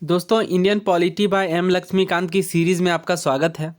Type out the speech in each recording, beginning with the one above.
दोस्तों Indian polity by M Laxmikanth की series में आपका स्वागत है।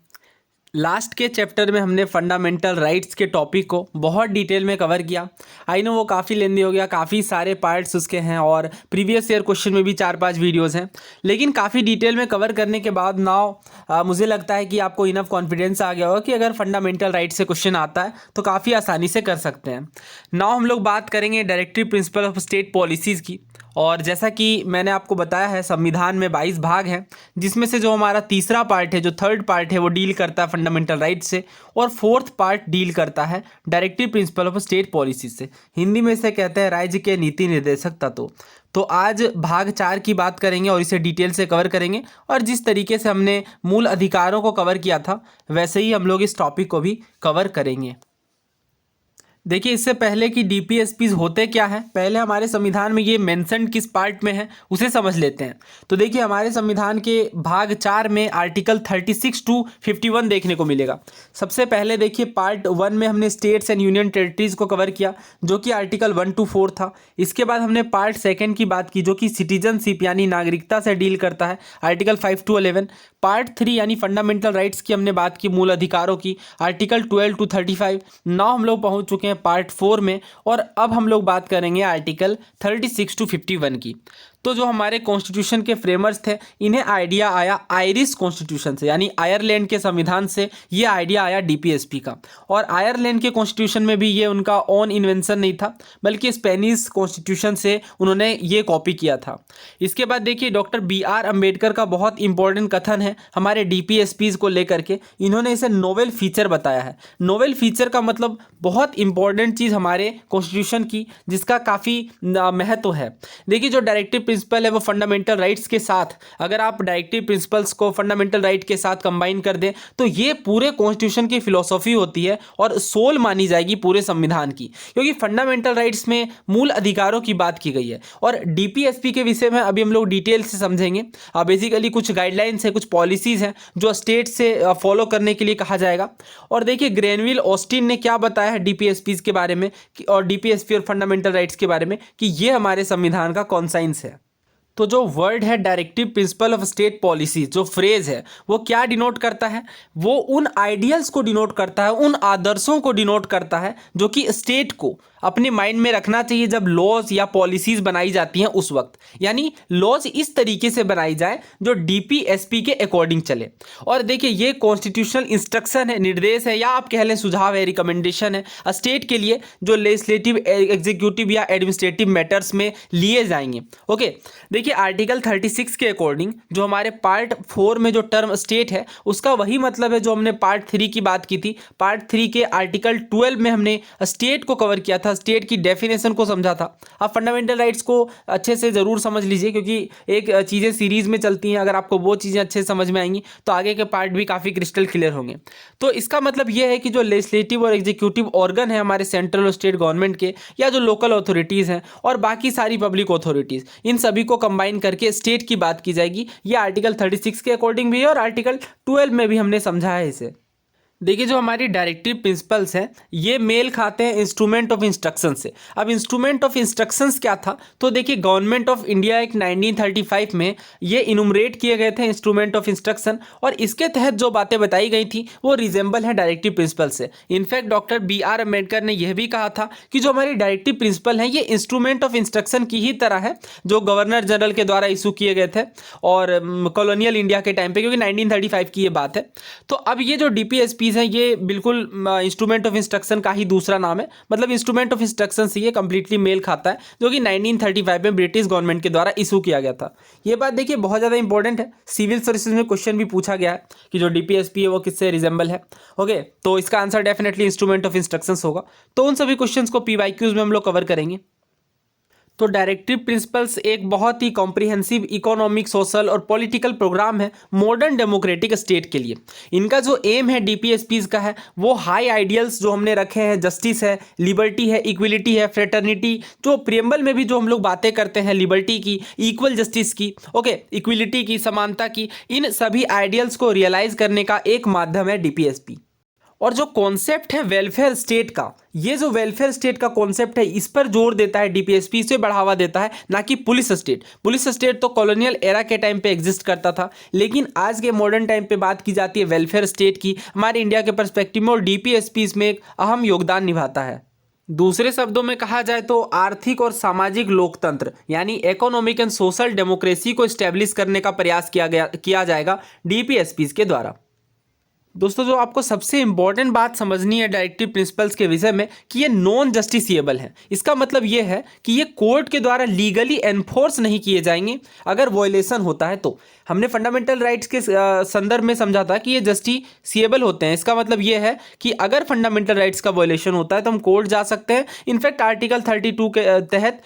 लास्ट के चैप्टर में हमने फंडामेंटल राइट्स के टॉपिक को बहुत डिटेल में कवर किया। आई नो वो काफ़ी लेंदी हो गया, काफ़ी सारे पार्ट्स उसके हैं और प्रीवियस ईयर क्वेश्चन में भी 4-5 वीडियोस हैं, लेकिन काफ़ी डिटेल में कवर करने के बाद नाउ मुझे लगता है कि आपको इनफ कॉन्फिडेंस आ गया होगा कि अगर फंडामेंटल राइट्स से क्वेश्चन आता है तो काफ़ी आसानी से कर सकते हैं। नाउ हम लोग बात करेंगे directive principle of state policies की। और जैसा कि मैंने आपको बताया है, संविधान में 22 भाग हैं, जिसमें से जो हमारा तीसरा पार्ट है, जो थर्ड पार्ट है, वो डील करता है फंडामेंटल राइट से और फोर्थ पार्ट डील करता है directive principle of state policy से। हिंदी में इसे कहते हैं राज्य के नीति निर्देशक तत्व। तो आज भाग 4 की बात करेंगे और इसे डिटेल से कवर करेंगे और जिस तरीके से हमने मूल अधिकारों को कवर किया था वैसे ही हम लोग इस टॉपिक को भी कवर करेंगे। देखिए, इससे पहले कि डीपीएसपीज होते क्या है, पहले हमारे संविधान में ये मेंशन किस पार्ट में है उसे समझ लेते हैं। तो देखिए, हमारे संविधान के भाग 4 में आर्टिकल 36 टू 51 देखने को मिलेगा। सबसे पहले देखिए, पार्ट 1 में हमने स्टेट्स एंड यूनियन टेरिटरीज को कवर किया, जो कि आर्टिकल 1 टू 4 था। इसके बाद हमने पार्ट 2 की बात की, जो कि सिटीजनशिप यानी नागरिकता से डील करता है, आर्टिकल 5 टू 11। पार्ट 3 यानी फंडामेंटल राइट्स की हमने बात की, मूल अधिकारों की, आर्टिकल 12 टू 35। नाउ हम लोग पहुंच चुके हैं पार्ट 4 में और अब हम लोग बात करेंगे आर्टिकल 36 टू 51 की। तो जो हमारे कॉन्स्टिट्यूशन के फ्रेमर्स थे, इन्हें आइडिया आया आयरिश कॉन्स्टिट्यूशन से, यानी आयरलैंड के संविधान से ये आइडिया आया डीपीएसपी का। और आयरलैंड के कॉन्स्टिट्यूशन में भी ये उनका ओन इन्वेंशन नहीं था, बल्कि स्पेनिश कॉन्स्टिट्यूशन से उन्होंने ये कॉपी किया था। इसके बाद देखिए, डॉक्टर BR अम्बेडकर का बहुत इंपॉर्टेंट कथन है हमारे डीपीएसपीज को लेकर के। इन्होंने इसे नोवेल फीचर बताया है। नोवेल फीचर का मतलब बहुत इंपॉर्टेंट चीज़ हमारे कॉन्स्टिट्यूशन की, जिसका काफ़ी महत्व है। देखिए, जो डायरेक्टिव प्रिंसिपल है वो फंडामेंटल राइट्स के साथ, अगर आप डायरेक्टिव प्रिंसिपल्स को फंडामेंटल राइट के साथ कंबाइन कर दें तो ये पूरे कॉन्स्टिट्यूशन की फिलॉसफी होती है और सोल मानी जाएगी पूरे संविधान की, क्योंकि फंडामेंटल राइट्स में मूल अधिकारों की बात की गई है। और डीपीएसपी के विषय में अभी हम लोग डिटेल से समझेंगे। बेसिकली कुछ गाइडलाइंस है, कुछ पॉलिसीज हैं जो स्टेट से फॉलो करने के लिए कहा जाएगा। और देखिए, ग्रेनविल ऑस्टिन ने क्या बताया है डीपीएसपी के बारे में और डीपीएसपी और फंडामेंटल राइट्स के बारे में, कि ये हमारे संविधान का कॉन्साइंस है। तो जो वर्ड है directive principle of state policy, जो फ्रेज है वो क्या डिनोट करता है? वो उन आइडियल्स को डिनोट करता है, उन आदर्शों को डिनोट करता है जो कि स्टेट को अपने माइंड में रखना चाहिए जब लॉज या पॉलिसीज बनाई जाती हैं उस वक्त। यानी लॉज इस तरीके से बनाई जाए जो डीपीएसपी के अकॉर्डिंग चले। और देखिए, ये कॉन्स्टिट्यूशनल इंस्ट्रक्शन है, निर्देश है, या आप कह लें सुझाव है, रिकमेंडेशन है स्टेट के लिए, जो लेजिस्लेटिव, एग्जीक्यूटिव या एडमिनिस्ट्रेटिव मैटर्स में लिए जाएंगे। ओके, देखिए, आर्टिकल 36 के अकॉर्डिंग जो हमारे पार्ट 4 में जो टर्म स्टेट है उसका वही मतलब है जो हमने पार्ट 3 की बात की थी। पार्ट 3 के आर्टिकल 12 में हमने स्टेट को कवर किया था, स्टेट की डेफिनेशन को समझा था। आप फंडामेंटल राइट्स को अच्छे से ज़रूर समझ लीजिए, क्योंकि एक चीज़ें सीरीज़ में चलती हैं। अगर आपको वो चीज़ें अच्छे से समझ में आएंगी तो आगे के पार्ट भी काफ़ी क्रिस्टल क्लियर होंगे। तो इसका मतलब ये है कि जो लेजिस्लेटिव और एग्जीक्यूटिव ऑर्गन है हमारे सेंट्रल और स्टेट गवर्नमेंट के, या जो लोकल अथॉरिटीज़ हैं और बाकी सारी पब्लिक अथॉरिटीज़, इन सभी को कंबाइन करके स्टेट की बात की जाएगी। ये आर्टिकल 36 के अकॉर्डिंग भी है और आर्टिकल 12 में भी हमने समझा है इसे। देखिए, जो हमारी डायरेक्टिव प्रिंसिपल्स हैं ये मेल खाते हैं इंस्ट्रूमेंट ऑफ इंस्ट्रक्शन से। अब इंस्ट्रूमेंट ऑफ इंस्ट्रक्शंस क्या था? तो देखिए, गवर्नमेंट ऑफ इंडिया एक्ट 1935 में ये इनुमरेट किए गए थे इंस्ट्रूमेंट ऑफ इंस्ट्रक्शन, और इसके तहत जो बातें बताई गई थी वो रिजेंबल है डायरेक्टिव प्रिंसिपल से। इनफैक्ट डॉक्टर BR अम्बेडकर ने यह भी कहा था कि जो हमारी डायरेक्टिव प्रिंसिपल हैं ये इंस्ट्रूमेंट ऑफ इंस्ट्रक्शन की ही तरह है जो गवर्नर जनरल के द्वारा इशू किए गए थे और कॉलोनियल इंडिया के टाइम पे, क्योंकि 1935 की ये बात है। तो अब ये जो डीपीएसपी है ये बिल्कुल इंस्ट्रूमेंट ऑफ इंस्ट्रक्शन का ही दूसरा नाम है, मतलब इंस्ट्रूमेंट ऑफ इंस्ट्रक्शन से ये कंप्लीटली मेल खाता है, जो कि 1935 में ब्रिटिश गवर्नमेंट के द्वारा इशू किया गया था। ये बात देखिए बहुत ज़्यादा इंपॉर्टेंट है, सिविल सर्विसेज में क्वेश्चन भी पूछा गया है कि जो डीपीएसपी है वो किससे रिजेंबल है। ओके, तो इसका answer definitely instrument of instruction होगा। तो उन सभी क्वेश्चन को PYQs में हम लोग कवर करेंगे। तो डायरेक्टिव प्रिंसिपल्स एक बहुत ही कॉम्प्रिहेंसिव इकोनॉमिक, सोशल और पॉलिटिकल प्रोग्राम है मॉडर्न डेमोक्रेटिक स्टेट के लिए। इनका जो एम है डीपीएसपीज का है वो हाई आइडियल्स जो हमने रखे हैं, जस्टिस है, लिबर्टी है, इक्वलिटी है, फ्रेटर्निटी, जो प्रियम्बल में भी जो हम लोग बातें करते हैं लिबर्टी की, इक्वल जस्टिस की, ओके, इक्वलिटी की, समानता की, इन सभी आइडियल्स को रियलाइज करने का एक माध्यम है डीपीएसपी। और जो कॉन्सेप्ट है वेलफेयर स्टेट का, ये जो वेलफेयर स्टेट का कॉन्सेप्ट है इस पर जोर देता है डीपीएसपी, इसे बढ़ावा देता है, ना कि पुलिस स्टेट। पुलिस स्टेट तो कॉलोनियल एरा के टाइम पे एग्जिस्ट करता था, लेकिन आज के मॉडर्न टाइम पे बात की जाती है वेलफेयर स्टेट की हमारे इंडिया के पर्सपेक्टिव में, और डीपीएसपी इसमें एक अहम योगदान निभाता है। दूसरे शब्दों में कहा जाए तो आर्थिक और सामाजिक लोकतंत्र यानी इकोनॉमिक एंड सोशल डेमोक्रेसी को स्टैब्लिश करने का प्रयास किया जाएगा डीपीएसपी के द्वारा। दोस्तों जो आपको सबसे इंपॉर्टेंट बात समझनी है डायरेक्टिव प्रिंसिपल्स के विषय में कि ये नॉन जस्टिसिएबल है। इसका मतलब ये है कि ये कोर्ट के द्वारा लीगली एनफोर्स नहीं किए जाएंगे अगर वॉयलेशन होता है तो। हमने फंडामेंटल राइट्स के संदर्भ में समझा था कि ये जस्टिसिएबल होते हैं। इसका मतलब ये है कि अगर फंडामेंटल राइट्स का वॉयलेशन होता है तो हम कोर्ट जा सकते हैं। इनफैक्ट आर्टिकल 32 के तहत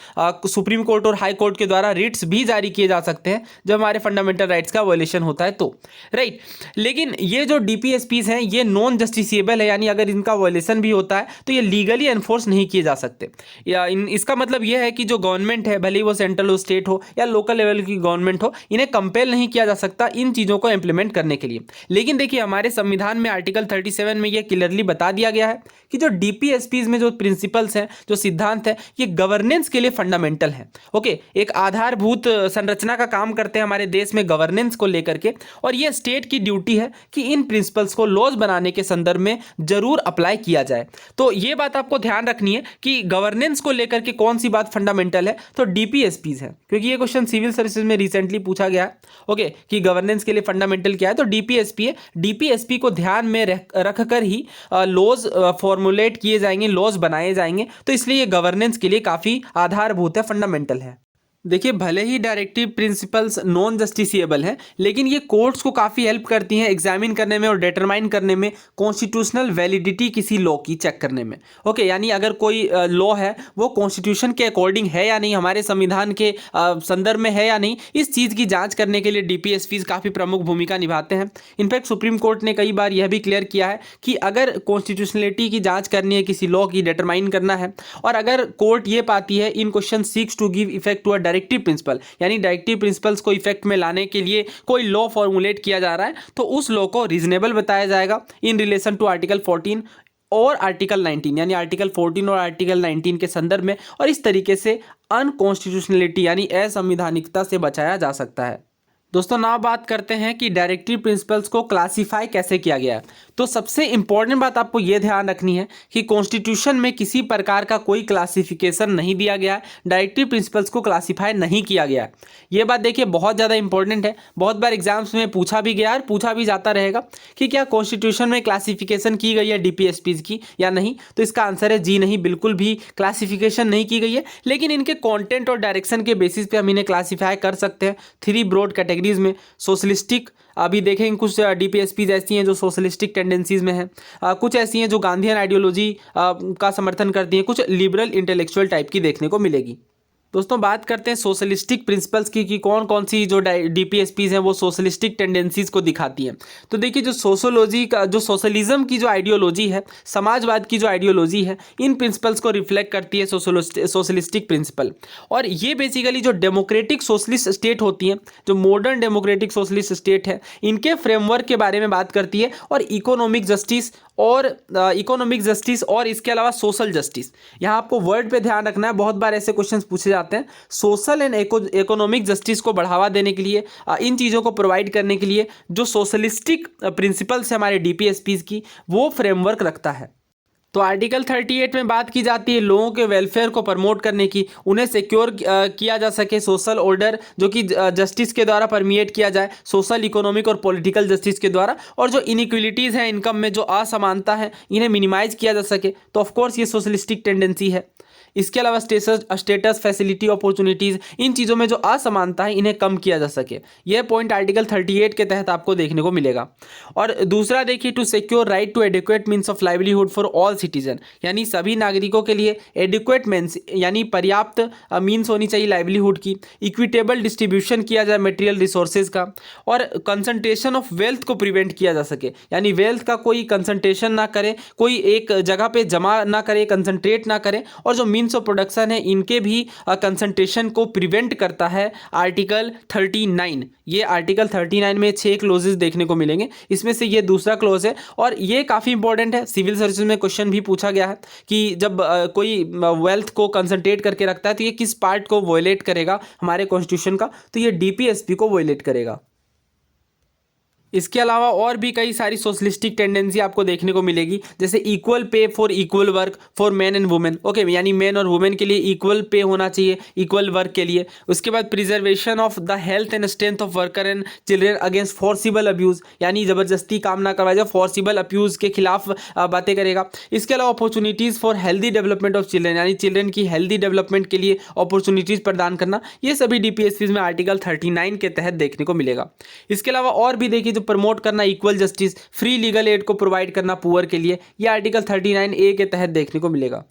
सुप्रीम कोर्ट और हाई कोर्ट के द्वारा रिट्स भी जारी किए जा सकते हैं जब हमारे फंडामेंटल राइट्स का वॉयलेशन होता है तो, राइट। लेकिन ये जो डीपीएसपीज हैं ये नॉन जस्टिसिएबल है, यानी अगर इनका वॉयलेशन भी होता है तो ये लीगली एनफोर्स नहीं किए जा सकते। या इसका मतलब ये है कि जो गवर्नमेंट है, भले ही वो सेंट्रल हो, स्टेट हो या लोकल लेवल की गवर्नमेंट हो, इन्हें कंपेल नहीं किया जा सकता इन चीज़ों को इंप्लीमेंट करने के लिए। लेकिन देखिए हमारे संविधान में आर्टिकल 37 में ये क्लियरली बता दिया गया है कि जो डीपीएसपीज में जो प्रिंसिपल्स हैं, जो सिद्धांत है, ये गवर्नेंस के लिए फंडामेंटल है। ओके, एक आधारभूत संरचना का काम करते हैं हमारे देश में गवर्नेंस को लेकर के, और ये स्टेट की ड्यूटी है कि इन प्रिंसिपल्स को लॉज बनाने के संदर्भ में जरूर अप्लाई किया जाए। तो ये बात आपको ध्यान रखनी है कि गवर्नेंस को लेकर के कौन सी बात फंडामेंटल है, तो डीपीएसपीज है, क्योंकि ये क्वेश्चन सिविल सर्विसेज में रिसेंटली पूछा गया है। ओके, कि गवर्नेंस के लिए फंडामेंटल क्या है, तो डीपीएसपी है। डीपीएसपी को ध्यान में रख कर ही लॉज फॉर्मुलेट किए जाएंगे, लॉज बनाए जाएंगे, तो इसलिए ये गवर्नेंस के लिए काफी आधारभूत है, फंडामेंटल है। देखिए भले ही डायरेक्टिव प्रिंसिपल्स नॉन जस्टिसिएबल हैं, लेकिन ये कोर्ट्स को काफ़ी हेल्प करती हैं एग्जामिन करने में और डिटरमाइन करने में कॉन्स्टिट्यूशनल वैलिडिटी किसी लॉ की चेक करने में। ओके, यानी अगर कोई लॉ है वो कॉन्स्टिट्यूशन के अकॉर्डिंग है या नहीं, हमारे संविधान के संदर्भ में है या नहीं, इस चीज़ की जांच करने के लिए डीपीएसपीज काफ़ी प्रमुख भूमिका निभाते हैं। इनफैक्ट सुप्रीम कोर्ट ने कई बार यह भी क्लियर किया है कि अगर कॉन्स्टिट्यूशनलिटी की जाँच करनी है, किसी लॉ की डिटरमाइन करना है, और अगर कोर्ट ये पाती है in question seeks to give effect to a directive principle, यानी डायरेक्टिव प्रिंसिपल्स को इफेक्ट में लाने के लिए कोई लॉ फॉर्मुलेट किया जा रहा है, तो उस लॉ को रीजनेबल बताया जाएगा इन रिलेशन टू आर्टिकल 14 और आर्टिकल 19, यानी आर्टिकल 14 और आर्टिकल 19 के संदर्भ में, और इस तरीके से अनकॉन्स्टिट्यूशनलिटी यानी असंवैधानिकता से बचाया जा सकता है। दोस्तों ना बात करते हैं कि डायरेक्टिव प्रिंसिपल्स को क्लासीफाई कैसे किया गया है। तो सबसे इंपॉर्टेंट बात आपको यह ध्यान रखनी है कि कॉन्स्टिट्यूशन में किसी प्रकार का कोई क्लासिफिकेशन नहीं दिया गया है, डायरेक्टिव प्रिंसिपल्स को क्लासीफाई नहीं किया गया है। ये बात देखिए बहुत ज़्यादा इंपॉर्टेंट है, बहुत बार एग्जाम्स में पूछा भी गया और पूछा भी जाता रहेगा कि क्या कॉन्स्टिट्यूशन में क्लासिफिकेशन की गई है डीपीएसपीज की या नहीं। तो इसका आंसर है जी नहीं, बिल्कुल भी क्लासिफिकेशन नहीं की गई है, लेकिन इनके कॉन्टेंट और डायरेक्शन के बेसिस पे हम इन्हें क्लासीफाई कर सकते हैं 3 ब्रॉड कैटेगरीज में। सोशलिस्टिक, अभी देखेंगे कुछ डीपीएसपीज ऐसी हैं जो सोशलिस्टिक टेंडेंसीज में हैं, कुछ ऐसी हैं जो गांधीयन आइडियोलॉजी का समर्थन करती हैं, कुछ लिबरल इंटेलेक्चुअल टाइप की देखने को मिलेगी। दोस्तों बात करते हैं सोशलिस्टिक प्रिंसिपल्स की कि कौन कौन सी जो डीपीएसपीज हैं वो सोशलिस्टिक टेंडेंसीज को दिखाती हैं। तो देखिए जो सोशोलॉजी का, जो सोशलिज्म की जो आइडियोलॉजी है, समाजवाद की जो आइडियोलॉजी है, इन प्रिंसिपल्स को रिफ्लेक्ट करती है सोशलिस्टिक प्रिंसिपल। और ये बेसिकली जो डेमोक्रेटिक सोशलिस्ट स्टेट होती हैं, जो मॉडर्न डेमोक्रेटिक सोशलिस्ट स्टेट है, इनके फ्रेमवर्क के बारे में बात करती है, और इकोनॉमिक जस्टिस और इसके अलावा सोशल जस्टिस। यहाँ आपको वर्ड पे ध्यान रखना है, बहुत बार ऐसे क्वेश्चंस पूछे जाते हैं। सोशल एंड इकोनॉमिक जस्टिस को बढ़ावा देने के लिए, इन चीज़ों को प्रोवाइड करने के लिए जो सोशलिस्टिक प्रिंसिपल्स है हमारे डीपीएसपीज की, वो फ्रेमवर्क रखता है। तो आर्टिकल 38 में बात की जाती है लोगों के वेलफेयर को प्रमोट करने की, उन्हें सिक्योर किया जा सके सोशल ऑर्डर जो कि जस्टिस के द्वारा परमिएट किया जाए, सोशल इकोनॉमिक और पॉलिटिकल जस्टिस के द्वारा, और जो इनइक्वलिटीज़ हैं इनकम में, जो असमानता है, इन्हें मिनिमाइज किया जा सके। तो ऑफकोर्स ये सोशलिस्टिक टेंडेंसी है। इसके अलावा स्टेटस फैसिलिटी अपॉर्चुनिटीज़, इन चीज़ों में जो असमानता है इन्हें कम किया जा सके, यह पॉइंट आर्टिकल 38 के तहत आपको देखने को मिलेगा। और दूसरा देखिए to secure right to adequate means of livelihood for all citizen, यानी सभी नागरिकों के लिए एडिक्वेट मीन्स यानी पर्याप्त मीन्स होनी चाहिए लाइवलीहुड की, इक्विटेबल डिस्ट्रीब्यूशन किया जाए मटेरियल रिसोर्सेज का, और कंसंट्रेशन ऑफ वेल्थ को प्रिवेंट किया जा सके, यानी वेल्थ का कोई कंसंट्रेशन ना करे, कोई एक जगह पे जमा ना करे, कंसंट्रेट ना करे, और जो मीन्स ऑफ प्रोडक्शन है, इनके भी कंसंट्रेशन को प्रिवेंट करता है आर्टिकल 39। ये आर्टिकल 39 में 6 क्लोजेज देखने को मिलेंगे, इसमें से ये दूसरा क्लोज है और ये काफ़ी इंपॉर्टेंट है। सिविल सर्विसेज में क्वेश्चन भी पूछा गया है कि जब कोई वेल्थ को कंसंट्रेट करके रखता है तो ये किस पार्ट को वॉयलेट करेगा हमारे कॉन्स्टिट्यूशन का, तो ये डीपीएसपी को वॉयलेट करेगा। इसके अलावा और भी कई सारी सोशलिस्टिक टेंडेंसी आपको देखने को मिलेगी, जैसे equal pay for equal work for man and women. Okay, यानी मैन और वुमेन के लिए इक्वल पे होना चाहिए इक्वल वर्क के लिए। उसके बाद preservation of the health and strength of worker and children against forcible abuse, यानी ज़बरदस्ती काम ना करवाया जाए, फोर्सिबल अब्यूज़ के खिलाफ बातें करेगा। इसके अलावा opportunities for healthy development of children, यानी चिल्ड्रन की हेल्दी डेवलपमेंट के लिए अपॉर्चुनिटीज़ प्रदान करना, ये सभी डीपीएसपी में आर्टिकल 39 के तहत देखने को मिलेगा। इसके अलावा और भी देखिए, प्रमोट करना equal justice, free legal aid को प्रोवाइड करना पुअर के लिए, यह आर्टिकल 39A के तहत देखने को मिलेगा।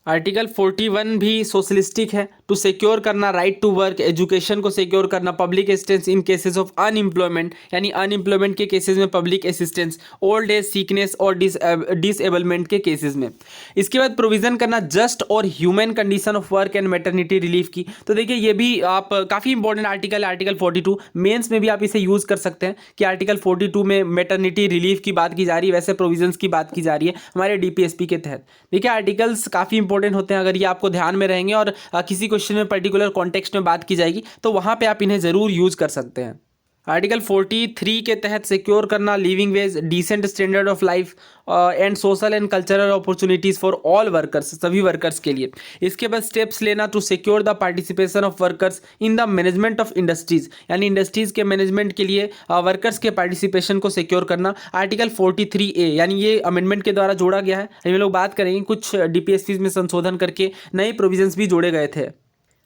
आर्टिकल 41 भी सोशलिस्टिक है, टू सिक्योर करना राइट टू वर्क, एजुकेशन को सिक्योर करना, public assistance in cases of unemployment, यानी अनएम्प्लॉयमेंट के केसेस में public assistance, old age, sickness और डिसएबलमेंट के केसेस में। इसके बाद प्रोविजन करना जस्ट और human condition of work and maternity relief की। तो देखिए ये भी आप काफ़ी इंपॉर्टेंट आर्टिकल है, आर्टिकल 42 मेंस में भी आप इसे यूज़ कर सकते हैं कि आर्टिकल 42 में मैटरनिटी रिलीफ की बात की जा रही है, वैसे प्रोविजंस की बात की जा रही है हमारे डीपीएसपी के तहत। देखिए आर्टिकल्स काफ़ी इंपॉर्टेंट होते हैं, अगर ये आपको ध्यान में रहेंगे और किसी क्वेश्चन में पर्टिकुलर कॉन्टेक्स्ट में बात की जाएगी तो वहां पे आप इन्हें जरूर यूज कर सकते हैं। आर्टिकल 43 के तहत सिक्योर करना living wage, decent standard of life and social and cultural opportunities for all workers, सभी वर्कर्स के लिए। इसके बाद स्टेप्स लेना to secure the participation of workers in the management of industries, यानी इंडस्ट्रीज़ के मैनेजमेंट के लिए वर्कर्स के पार्टिसिपेशन को सिक्योर करना, आर्टिकल 43A, यानी ये अमेंडमेंट के द्वारा जोड़ा गया है। हम लोग बात करेंगे कुछ डीपीएसपी में संशोधन करके नए प्रोविजंस भी जोड़े गए थे।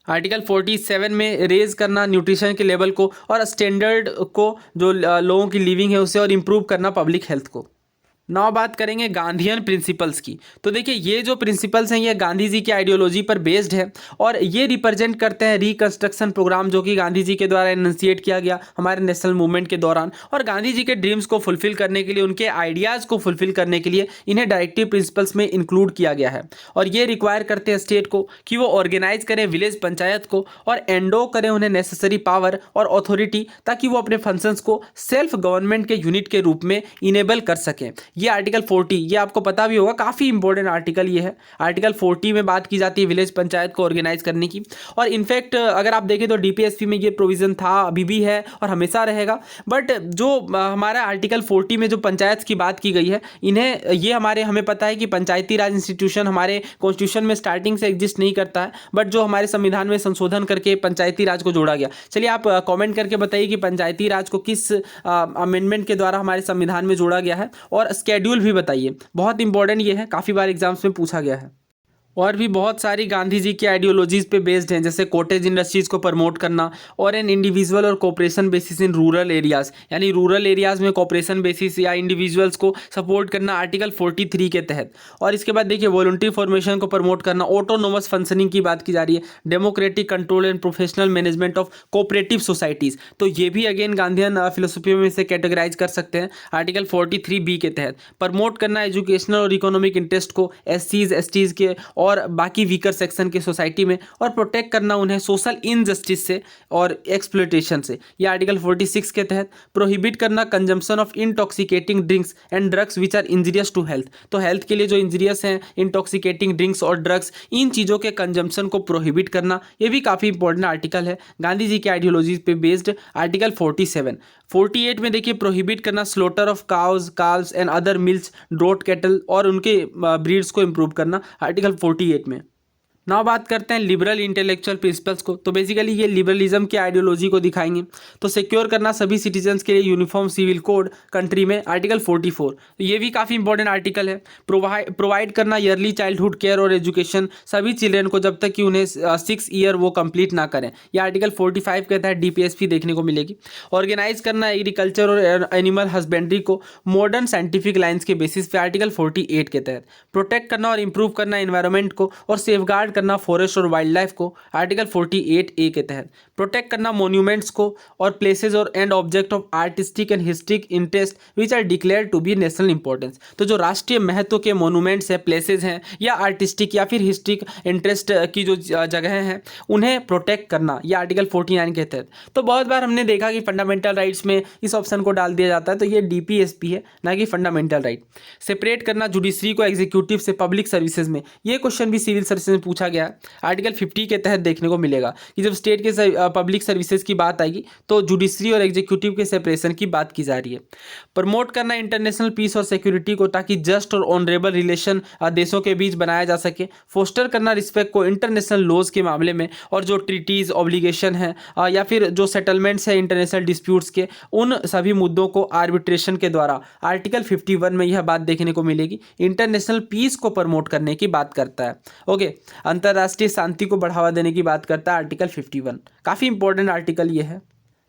आर्टिकल 47 में रेज करना न्यूट्रिशन के लेवल को और स्टैंडर्ड को, जो लोगों की लिविंग है उसे, और इम्प्रूव करना पब्लिक हेल्थ को। नाउ बात करेंगे गांधीयन प्रिंसिपल्स की। तो देखिए ये जो प्रिंसिपल्स हैं ये गांधी जी की आइडियोलॉजी पर बेस्ड है और ये रिप्रेजेंट करते हैं रिकंस्ट्रक्शन प्रोग्राम जो कि गांधी जी के द्वारा इनिशिएट किया गया हमारे नेशनल मूवमेंट के दौरान, और गांधी जी के ड्रीम्स को फुलफिल करने के लिए, उनके आइडियाज़ को फुलफिल करने के लिए इन्हें डायरेक्टिव प्रिंसिपल्स में इंक्लूड किया गया है। और ये रिक्वायर करते हैं स्टेट को कि वो ऑर्गेनाइज करें विलेज पंचायत को और एंडो करें उन्हें नेसेसरी पावर और अथॉरिटी, ताकि वो अपने फंक्शंस को सेल्फ गवर्नमेंट के यूनिट के रूप में इनेबल कर सकें। ये आर्टिकल 40, ये आपको पता भी होगा, काफ़ी इंपॉर्टेंट आर्टिकल ये है। आर्टिकल 40 में बात की जाती है विलेज पंचायत को ऑर्गेनाइज करने की, और इनफैक्ट अगर आप देखें तो डीपीएसपी में ये प्रोविज़न था, अभी भी है और हमेशा रहेगा। बट जो हमारा आर्टिकल 40 में जो पंचायत की बात की गई है, इन्हें ये हमें पता है कि पंचायती राज इंस्टीट्यूशन हमारे कॉन्स्टिट्यूशन में स्टार्टिंग से एग्जिस्ट नहीं करता है, बट जो हमारे संविधान में संशोधन करके पंचायती राज को जोड़ा गया। चलिए आप कॉमेंट करके बताइए कि पंचायती राज को किस अमेंडमेंट के द्वारा हमारे संविधान में जोड़ा गया है, और स्केड्यूल भी बताइए। बहुत इंपॉर्टेंट ये है, काफ़ी बार एग्जाम्स में पूछा गया है। और भी बहुत सारी गांधी जी की आइडियोलॉजीज़ पे बेस्ड हैं, जैसे कॉटेज इंडस्ट्रीज़ को प्रमोट करना और एन इंडिविजुअल और cooperation basis in rural areas, यानी रूरल एरियाज़ में कोऑपरेशन बेसिस या इंडिविजुअल्स को सपोर्ट करना आर्टिकल 43 के तहत। और इसके बाद देखिए वॉलंटरी फॉर्मेशन को प्रमोट करना, ऑटोनोमस फंक्शनिंग की बात की जा रही है, democratic control and professional management of cooperative societies, तो ये भी अगेन गांधीयन फिलोसफी में से कैटेगराइज कर सकते हैं आर्टिकल 43B के तहत। प्रमोट करना एजुकेशनल और इकोनॉमिक इंटरेस्ट को एससीज एसटीज़ के और बाकी वीकर सेक्शन के सोसाइटी में, और प्रोटेक्ट करना उन्हें सोशल इनजस्टिस से और एक्सप्लॉयटेशन से, यह आर्टिकल 46 के तहत। प्रोहिबिट करना consumption of intoxicating drinks and drugs which are injurious to health, तो हेल्थ के लिए जो इंजीरियस हैं इंटॉक्सिकेटिंग ड्रिंक्स और ड्रग्स, इन चीज़ों के कंजम्पशन को प्रोहिबिट करना, ये भी काफ़ी इंपॉर्टेंट आर्टिकल है गांधी जी की आइडियोलॉजी पे बेस्ड। आर्टिकल 47। 48 में देखिए प्रोहिबिट करना slaughter of cows calves and other milch draught cattle और उनके ब्रीड्स को इम्प्रूव करना, आर्टिकल 48 में। नाउ बात करते हैं लिबरल इंटेलेक्चुअल प्रिंसिपल्स को। तो बेसिकली ये लिबरलिज्म की आइडियोलॉजी को दिखाएंगे। तो सिक्योर करना सभी सिटीजन्स के लिए यूनिफॉर्म सिविल कोड कंट्री में, आर्टिकल 44। तो ये भी काफ़ी इंपॉर्टेंट आर्टिकल है। प्रोवाइड करना ईयरली चाइल्डहुड केयर और एजुकेशन सभी चिल्ड्रन को जब तक कि उन्हें 6 ईयर वो कंप्लीट ना करें, ये आर्टिकल 45 के तहत डीपीएसपी देखने को मिलेगी। ऑर्गेनाइज करना एग्रीकल्चर और एनिमल हस्बेंड्री को मॉडर्न साइंटिफिक लाइन्स के बेसिस पे, आर्टिकल 48 के तहत। प्रोटेक्ट करना और इंप्रूव करना एनवायरनमेंट को और सेफगार्ड करना फॉरेस्ट और वाइल्ड लाइफ को, आर्टिकल 48A के तहत। प्रोटेक्ट करना मोन्यूमेंट्स को और प्लेसेस और and object of artistic and historic interest which are declare to be national importance. तो जो राष्ट्रीय महत्व के मोन्यूमेंट्स हैं, प्लेसेस हैं, या आर्टिस्टिक या फिर हिस्ट्रिक इंटरेस्ट की जो जगह हैं उन्हें प्रोटेक्ट करना, ये आर्टिकल 49 के तहत। तो बहुत बार हमने देखा कि फंडामेंटल राइट्स में इस ऑप्शन को डाल दिया जाता है, तो ये डीपीएसपी है ना कि फंडामेंटल राइट। सेपरेट करना जुडिशरी को एग्जीक्यूटिव से पब्लिक सर्विसेज में, ये क्वेश्चन भी सिविल सर्विसेज में पूछा गया है, आर्टिकल 50 के तहत देखने को मिलेगा कि जब स्टेट के पब्लिक सर्विसेज की बात आएगी तो जुडिशरी और एग्जीक्यूटिव के सेपरेशन की बात की जा रही है। प्रमोट करना इंटरनेशनल पीस और सिक्योरिटी को, ताकि जस्ट और ऑनरेबल रिलेशन देशों के बीच बनाया जा सके। फोस्टर करना रिस्पेक्ट को इंटरनेशनल लॉज के मामले में, और जो ट्रीटीज ऑब्लिगेशन है या फिर जो सेटलमेंट्स है इंटरनेशनल डिस्प्यूट्स के, उन सभी मुद्दों को आर्बिट्रेशन के द्वारा, आर्टिकल 51 में यह बात देखने को मिलेगी। इंटरनेशनल पीस को प्रमोट करने की बात करता है। ओके, अंतर्राष्ट्रीय शांति को बढ़ावा देने की बात करता है आर्टिकल 51। काफ़ी इंपॉर्टेंट आर्टिकल ये है।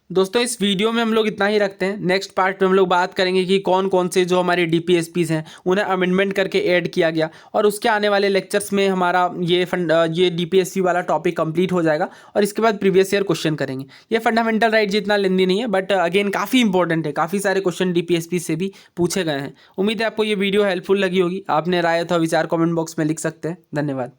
दोस्तों इस वीडियो में हम लोग इतना ही रखते हैं। नेक्स्ट पार्ट में हम लोग बात करेंगे कि कौन कौन से जो हमारे डीपीएसपीज हैं उन्हें अमेंडमेंट करके ऐड किया गया, और उसके आने वाले लेक्चर्स में हमारा ये डीपीएसपी वाला टॉपिक कंप्लीट हो जाएगा, और इसके बाद प्रीवियस ईयर क्वेश्चन करेंगे। ये फंडामेंटल राइट जितना लेंदी नहीं है, बट अगेन काफ़ी इंपॉर्टेंट है, काफ़ी सारे क्वेश्चन डीपीएसपी से भी पूछे गए हैं। उम्मीद है आपको ये वीडियो हेल्पफुल लगी होगी। आपने राय अथवा विचार कॉमेंट बॉक्स में लिख सकते हैं। धन्यवाद।